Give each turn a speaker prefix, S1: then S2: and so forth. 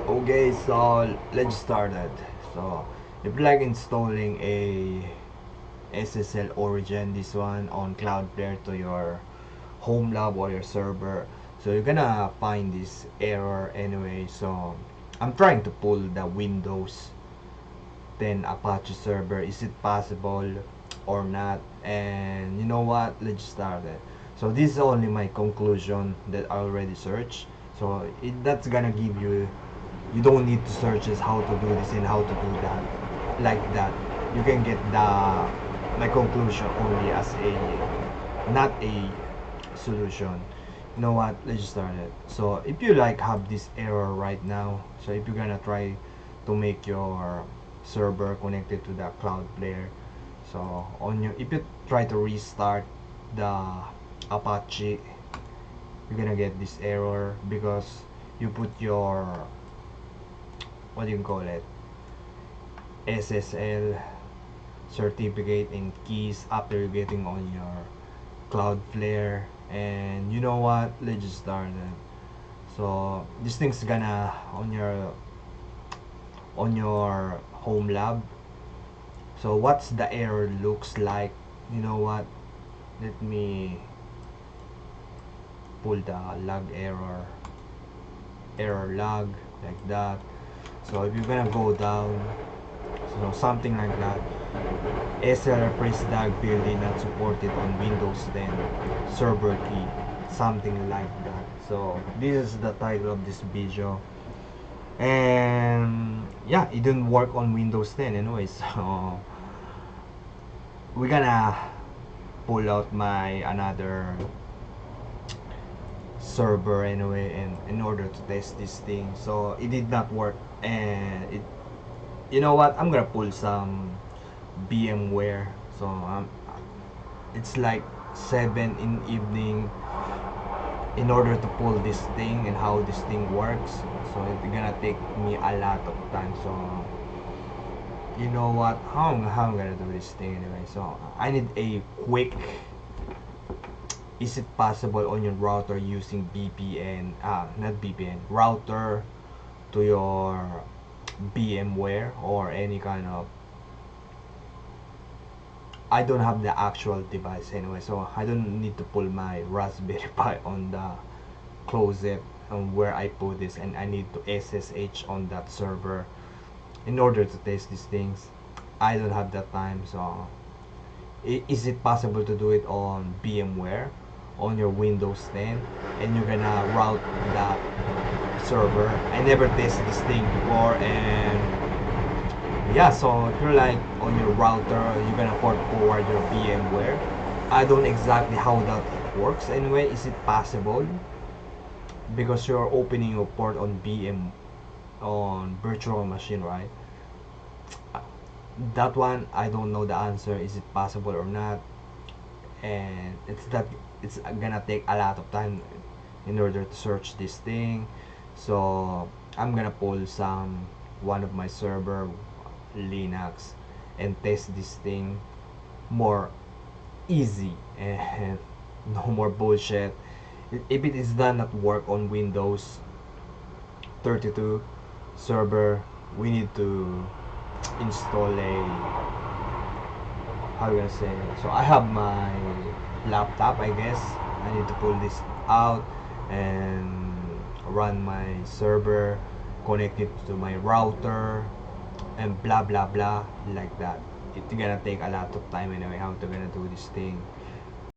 S1: Okay, so let's start it. So if you like installing a SSL origin, this one on Cloudflare to your home lab or your server, so you're gonna find this error anyway. So I'm trying to pull the Windows 10 Apache server. Is it possible or not? And you know what, let's start it. So this is only my conclusion that I already searched. So that's gonna give you, you don't need to search this how to do this and how to do that like that. You can get my conclusion only as a, not a solution. You know what, let's start it. So if you like have this error right now, so if you're gonna try to make your server connected to the Cloudflare, so on your, if you try to restart the Apache, you're gonna get this error because you put your, what do you call it, SSL certificate and keys after you're getting on your Cloudflare. And you know what, let's just start it. So this thing's gonna on your home lab. So what's the error looks like? You know what, let me pull the log error log like that. So if you're gonna go down, so something like that, SSLPassPhraseDialog builtin not supported on Windows 10 server.key, something like that. So this is the title of this video, and yeah, it didn't work on Windows 10 anyway. So we're gonna pull out my another server anyway, and in order to test this thing. So it did not work, and it, you know what, I'm gonna pull some VMware. So it's like 7 in the evening in order to pull this thing and how this thing works. So it's gonna take me a lot of time. So you know what, how I'm gonna do this thing anyway. So I need a quick, is it possible on your router using VPN, not VPN, router to your VMware or any kind of, I don't have the actual device anyway, so I don't need to pull my Raspberry Pi on the closet on where I put this, and I need to SSH on that server in order to test these things. I don't have that time. So is it possible to do it on VMware on your Windows 10 and you're gonna route that server? I never tested this thing before, and yeah, so if you're like on your router, you're gonna port forward your VMware. I don't exactly how that works anyway. Is it possible? Because you're opening your port on on virtual machine, right? That one I don't know the answer. Is it possible or not? And it's gonna take a lot of time in order to search this thing. So I'm gonna pull one of my server Linux and test this thing more easy and no more bullshit. If it is done not work on Windows 32 server, we need to install a, how you gonna say it? So I have my laptop, I guess I need to pull this out and run my server, connect it to my router, and blah blah blah like that. It's gonna take a lot of time anyway how to gonna do this thing.